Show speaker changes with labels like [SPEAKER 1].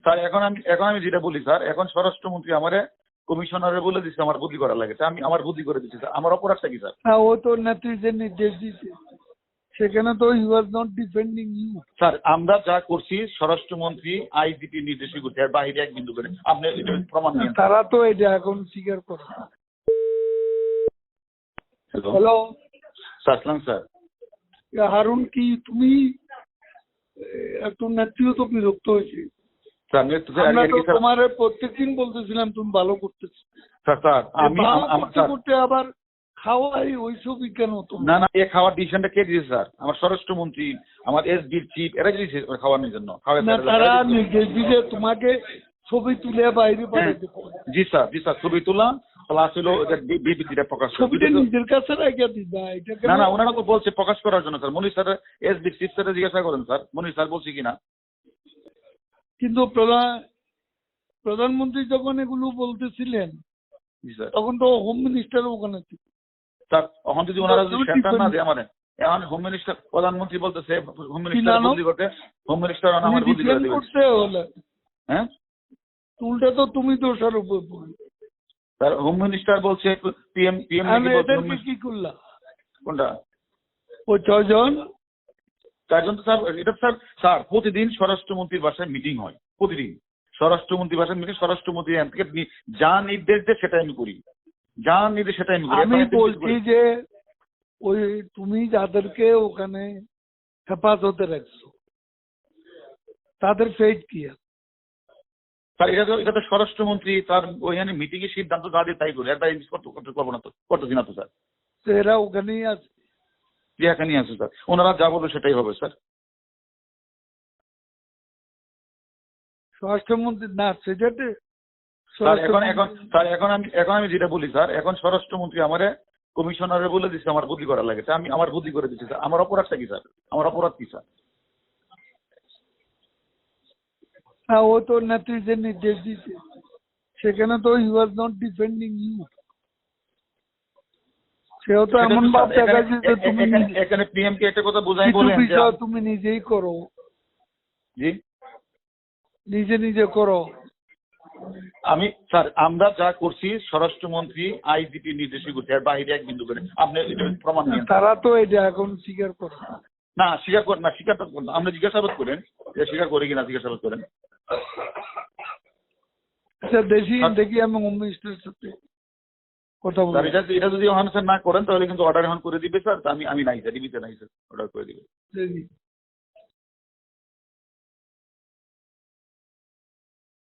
[SPEAKER 1] Sir এখন আমি যেটা বলি স্যার, এখন স্বরাষ্ট্রমন্ত্রী আমারে কমিশনারে বলে দিচ্ছে আমার বদলি করা লাগে, তা আমি আমার বদলি করে দিচ্ছি স্যার। আমার অপরাধটা কি স্যার?
[SPEAKER 2] হ্যাঁ, ও তো নেত্রীদের নির্দেশ দিতে, সেখানে তো you are not defending you.
[SPEAKER 1] Sir আমরা যা করছি স্বরাষ্ট্রমন্ত্রী আইজিপি নির্দেশই করছে, এর বাইরে এক বিন্দু করে আপনি এটা প্রমাণ নিয়ে।
[SPEAKER 2] তারা তো এটা এখন স্বীকার করে।
[SPEAKER 1] হ্যালো
[SPEAKER 2] হ্যালো
[SPEAKER 1] স্যার, আসসালাম স্যার।
[SPEAKER 2] হারুন, কি তুমি একটু নেত্রীও তো বিরক্ত হয়েছে।
[SPEAKER 1] স্যার
[SPEAKER 2] আমরা তো তোমার প্রত্যেকদিন বলতেছিলাম তুমি ভালো করতেছো,
[SPEAKER 1] স্যার আমি
[SPEAKER 2] ভালো করতে করতে আবার খাওয়াই ওইসবই কেন তুমি?
[SPEAKER 1] না এ খাওয়ার ডিসিশনটা কে দিয়েছে স্যার? আমার স্বরাষ্ট্রমন্ত্রী, আমার এসবির চিফ, এরা দিয়েছে খাওয়ানোর জন্য।
[SPEAKER 2] না, তারা নির্দেশ দিলে তোমাকে ছবি তুলে বাইরে পাঠাতে।
[SPEAKER 1] জি স্যার ছবি তোলা প্লাস হলো বিবৃতিটা প্রকাশ করা।
[SPEAKER 2] ছবিটা নিজের কাছে রেখে দিবা, এটা
[SPEAKER 1] না ওনারা তো বলছে প্রকাশ করার জন্য স্যার। মনির স্যার এসবি চিফ স্যার জিজ্ঞাসা করেন স্যার, মনির স্যার বলছি কিনা।
[SPEAKER 2] কিন্তু প্রধানমন্ত্রী যখন এগুলো বলতেছিলেন
[SPEAKER 1] জি স্যার।
[SPEAKER 2] তখন তো হোম মিনিস্টার ওখানে ছিল।
[SPEAKER 1] স্যার এখন যদি ওনারা যদি সেন্টার না দেয় আমাদের, এখন হোম মিনিস্টার প্রধানমন্ত্রী বলতেছে হোম মিনিস্টার বদলি করতে, হোম মিনিস্টার আমার বদলি করে দিবেন।
[SPEAKER 2] করতে হলে
[SPEAKER 1] হ্যাঁ
[SPEAKER 2] উল্টা তো তুমি দোষারোপ করবে।
[SPEAKER 1] স্যার হোম মিনিস্টার বলছে পিএম
[SPEAKER 2] এদেরকে কি করলা?
[SPEAKER 1] কোনটা?
[SPEAKER 2] ও 6 জন।
[SPEAKER 1] তার জন্য স্যার এটা স্যার প্রতিদিন স্বরাষ্ট্রমন্ত্রীর বাসায় মিটিং হয়, প্রতিদিন স্বরাষ্ট্রমন্ত্রীর বাসায় মিটিং। স্বরাষ্ট্রমন্ত্রী থেকে যা নির্দেশ দেয় সেটা আমি করি, যা নির্দেশ সেটা আমি করি।
[SPEAKER 2] আমি বলছি যে ওই তুমি যাদেরকে ওখানে হেফাজতে রাখছো তাদের ফেট কি?
[SPEAKER 1] স্যার এটা তো স্বরাষ্ট্রমন্ত্রী তার ওইখানে মিটিং এর সিদ্ধান্ত যা দিয়ে তাই করি, এটা করবো না তো, করতেছি না তো স্যার।
[SPEAKER 2] তো এরা ওখানেই আছে,
[SPEAKER 1] এখানেই আছে স্যার, ওনারা যা বলবে সেটাই হবে স্যার।
[SPEAKER 2] স্বরাষ্ট্রমন্ত্রী না সেটাতে
[SPEAKER 1] এখন আমি যেটা বলি স্যার, এখন স্বরাষ্ট্রমন্ত্রী আমারে কমিশনারে বলে দিচ্ছে আমার বদলি করা লাগে, তা আমি আমার বদলি করে দিচ্ছি স্যার। আমার অপরাধটা কি স্যার? আমার অপরাধ কি স্যার?
[SPEAKER 2] হ্যাঁ, ও তো নেত্রীদের নির্দেশ দিতে, সেখানে তো you are not defending you. সেও তো এমন ভাব দেখাচ্ছে যে তুমি
[SPEAKER 1] এখানে পিএম কে একটা কথা বোঝাই বলেন যে
[SPEAKER 2] তুমি নিজেই করো,
[SPEAKER 1] জি
[SPEAKER 2] নিজে করো।
[SPEAKER 1] আমি স্যার আমরা যা করছি স্বরাষ্ট্রমন্ত্রী আইজিপি নির্দেশই করছে, এর বাইরে এক বিন্দু করে আপনি এটা প্রমাণ নিয়ে।
[SPEAKER 2] তারা তো এটা এখন স্বীকার করে
[SPEAKER 1] না স্বীকার করেন না, স্বীকার আপনি জিজ্ঞাসাবাদ করেন যে স্বীকার করে কিনা, জিজ্ঞাসাবাদ করেন।
[SPEAKER 2] আচ্ছা দেখি আমি হোম মিনিস্টারের সাথে কথা বলবো।
[SPEAKER 1] এটা যদি স্যার না করেন তাহলে কিন্তু অর্ডার এখন করে দিবে স্যার। আমি নাই স্যার, টিভিতে নাই স্যার, অর্ডার করে দিবে।